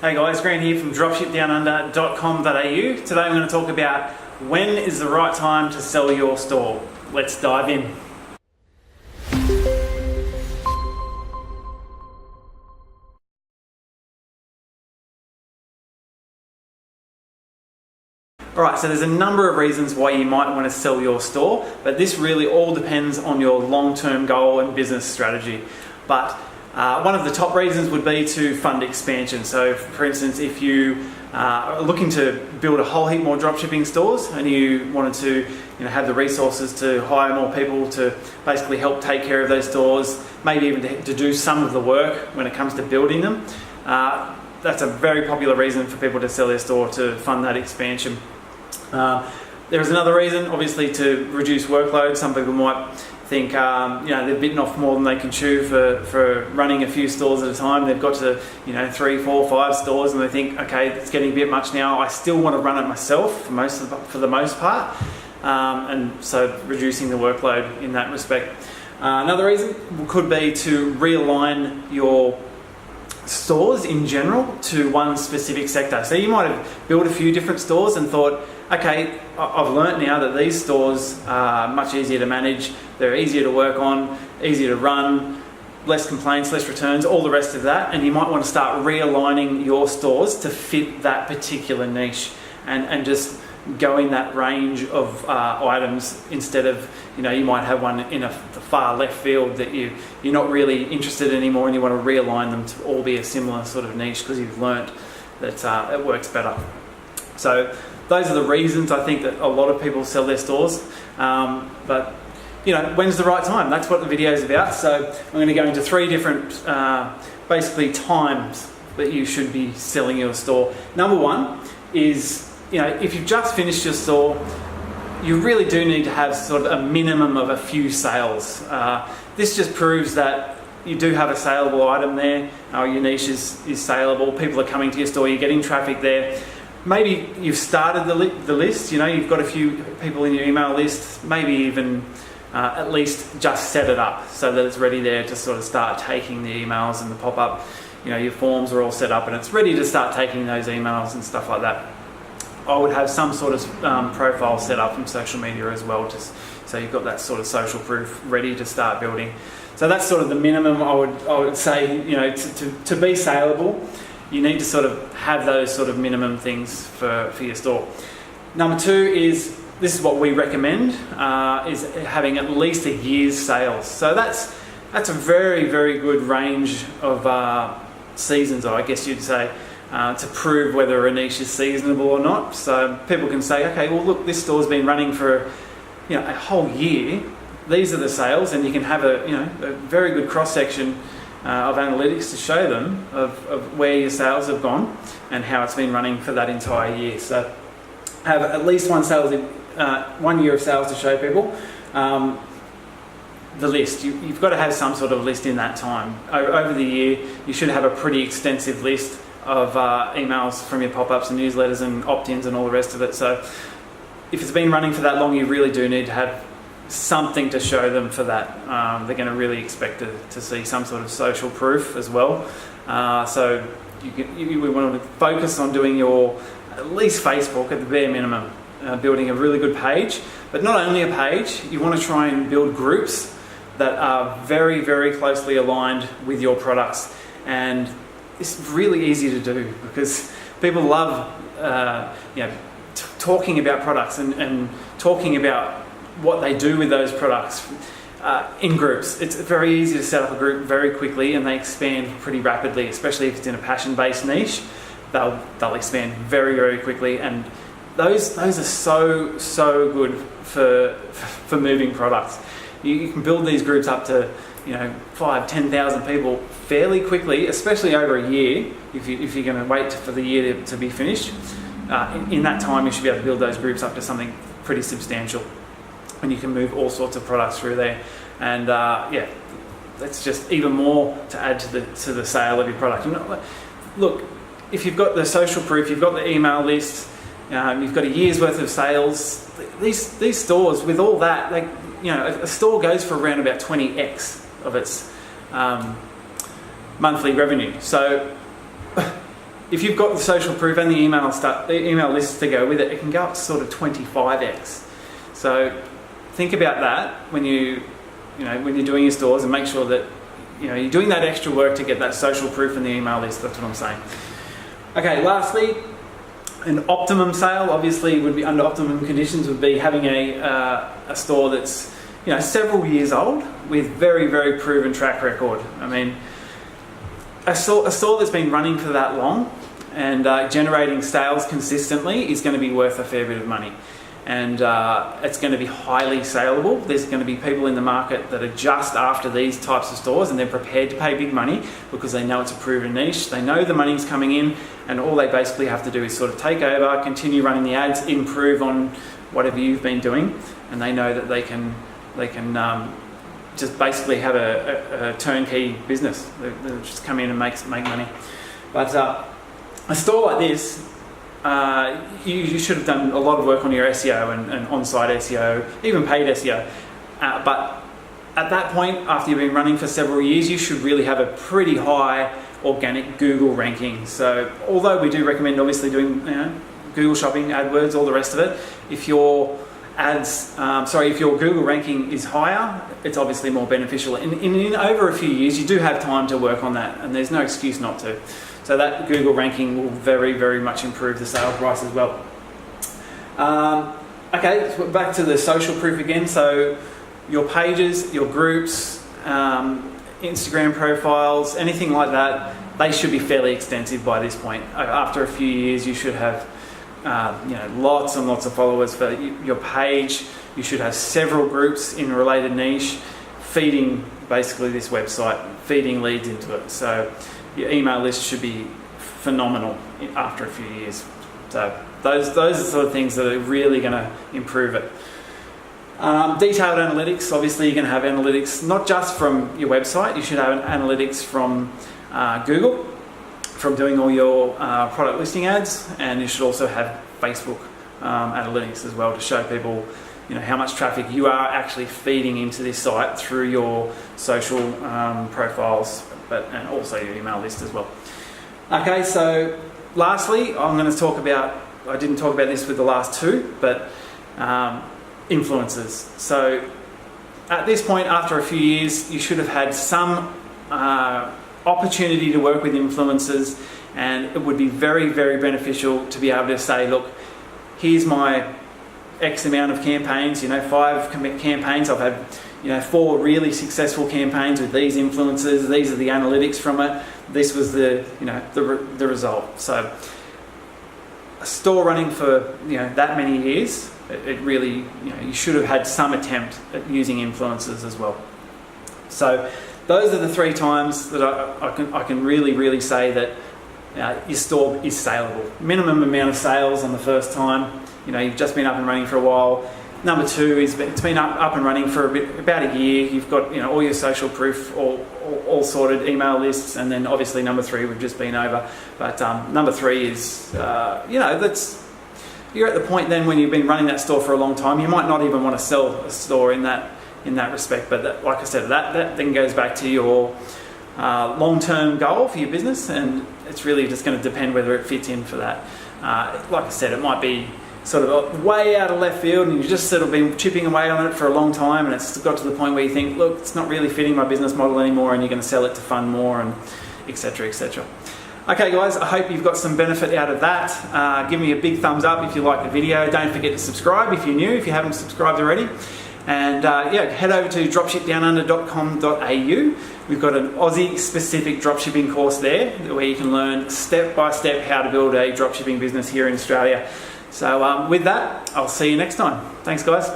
Hey guys, Grant here from dropshipdownunder.com.au. Today I'm going to talk about when is the right time to sell your store. Let's dive in. Alright, so there's a number of reasons why you might want to sell your store, but this really all depends on your long-term goal and business strategy. But one of the top reasons would be to fund expansion. So for instance, if you are looking to build a whole heap more dropshipping stores and you wanted to have the resources to hire more people to basically help take care of those stores, maybe even to do some of the work when it comes to building them, that's a very popular reason for people to sell their store, to fund that expansion. There's another reason, obviously, to reduce workload. Some people might think they've bitten off more than they can chew for running a few stores at a time. They've got to 3, 4, 5 stores and they think, okay, it's getting a bit much now. I still want to run it myself for the most part, and so reducing the workload in that respect. Another reason could be to realign your stores in general to one specific sector. So you might have built a few different stores and thought, okay, I've learnt now that these stores are much easier to manage, they're easier to work on, easier to run, less complaints, less returns, all the rest of that, and you might want to start realigning your stores to fit that particular niche and just go in that range of items instead of, you might have one in the far left field that you're not really interested in anymore and you want to realign them to all be a similar sort of niche because you've learnt that it works better. So those are the reasons I think that a lot of people sell their stores. But when's the right time? That's what the video is about. So I'm going to go into 3 different basically times that you should be selling your store. Number 1 is, if you've just finished your store, you really do need to have sort of a minimum of a few sales. This just proves that you do have a saleable item there, your niche is saleable, people are coming to your store, you're getting traffic there. Maybe you've started the list, you've got a few people in your email list, maybe even at least just set it up so that it's ready there to sort of start taking the emails and the pop-up, your forms are all set up and it's ready to start taking those emails and stuff like that. I would have some sort of profile set up from social media as well, so you've got that sort of social proof ready to start building. So that's sort of the minimum I would say, to be saleable. You need to sort of have those sort of minimum things for your store. Number 2 is, this is what we recommend, is having at least a year's sales. So that's a very, very good range of seasons, I guess you'd say, to prove whether a niche is seasonable or not. So people can say, okay, well look, this store's been running for a whole year. These are the sales, and you can have a very good cross-section of analytics to show them of where your sales have gone and how it's been running for that entire year. So have at least 1 year of sales to show people. The list, you've got to have some sort of list in that time. Over the year, you should have a pretty extensive list of emails from your pop-ups and newsletters and opt-ins and all the rest of it. So if it's been running for that long, you really do need to have something to show them for that. They're going to really expect to see some sort of social proof as well. So we want to focus on doing your at least Facebook at the bare minimum, building a really good page. But not only a page, you want to try and build groups that are very, very closely aligned with your products. And it's really easy to do because people love talking about products and talking about what they do with those products in groups. It's very easy to set up a group very quickly and they expand pretty rapidly, especially if it's in a passion-based niche. They'll expand very, very quickly, and those are so good for moving products. You can build these groups up to 5,000-10,000 people fairly quickly, especially over a year. If you're going to wait for the year to be finished, in that time you should be able to build those groups up to something pretty substantial, and you can move all sorts of products through there. And that's just even more to add to the sale of your product. Look, if you've got the social proof, you've got the email list, you've got a year's worth of sales. These stores, with all that, a store goes for around about 20x of its monthly revenue. So if you've got the social proof and the email lists to go with it, it can go up to sort of 25x. So think about that when when you're doing your stores, and make sure that you're doing that extra work to get that social proof and the email list. That's what I'm saying. Okay, lastly, an optimum sale obviously would be, under optimum conditions, would be having a store that's several years old with very, very proven track record. I mean, a store that's been running for that long and generating sales consistently is going to be worth a fair bit of money, and it's going to be highly saleable. There's going to be people in the market that are just after these types of stores, and they're prepared to pay big money because they know it's a proven niche. They know the money's coming in, and all they basically have to do is sort of take over, continue running the ads, improve on whatever you've been doing, and they know that they can just basically have a turnkey business. They'll just come in and make money. But a store like this, you should have done a lot of work on your SEO and on-site SEO, even paid SEO. But at that point, after you've been running for several years, you should really have a pretty high organic Google ranking. So although we do recommend obviously doing Google Shopping, AdWords, all the rest of it, if your if your Google ranking is higher, it's obviously more beneficial. In over a few years, you do have time to work on that, and there's no excuse not to. So that Google ranking will very, very much improve the sale price as well. Okay, so back to the social proof again. So your pages, your groups, Instagram profiles, anything like that, they should be fairly extensive by this point. After a few years, you should have lots and lots of followers for your page. You should have several groups in a related niche, feeding basically this website, feeding leads into it. So your email list should be phenomenal after a few years. So those are the sort of things that are really going to improve it. Detailed analytics, obviously you're going to have analytics not just from your website, you should have analytics from Google, from doing all your product listing ads, and you should also have Facebook analytics as well to show people how much traffic you are actually feeding into this site through your social profiles, and also your email list as well. Okay, so lastly, I'm going to talk about, I didn't talk about this with the last two, but influencers. So at this point, after a few years, you should have had some opportunity to work with influencers, and it would be very, very beneficial to be able to say, look, here's my X amount of campaigns, 5 campaigns. I've had 4 really successful campaigns with these influencers. These are the analytics from it. This was the result. So a store running for that many years, it really you should have had some attempt at using influencers as well. So those are the 3 times that I can really say that your store is saleable. Minimum amount of sales on the first time. You've just been up and running for a while. Number 2 is it's been up and running for about a year. You've got all your social proof all sorted, email lists, and then obviously number 3 we've just been over. But number 3 is that's, you're at the point then when you've been running that store for a long time. You might not even want to sell a store in that respect. But that, like I said, that then goes back to your long-term goal for your business, and it's really just going to depend whether it fits in for that. Like I said, it might be sort of way out of left field, and you've just sort of been chipping away on it for a long time, and it's got to the point where you think, look, it's not really fitting my business model anymore, and you're going to sell it to fund more, and etc. etc. Okay guys, I hope you've got some benefit out of that. Give me a big thumbs up if you like the video. Don't forget to subscribe if you're new, if you haven't subscribed already. And head over to dropshipdownunder.com.au. We've got an Aussie specific dropshipping course there where you can learn step by step how to build a dropshipping business here in Australia. So with that, I'll see you next time. Thanks guys.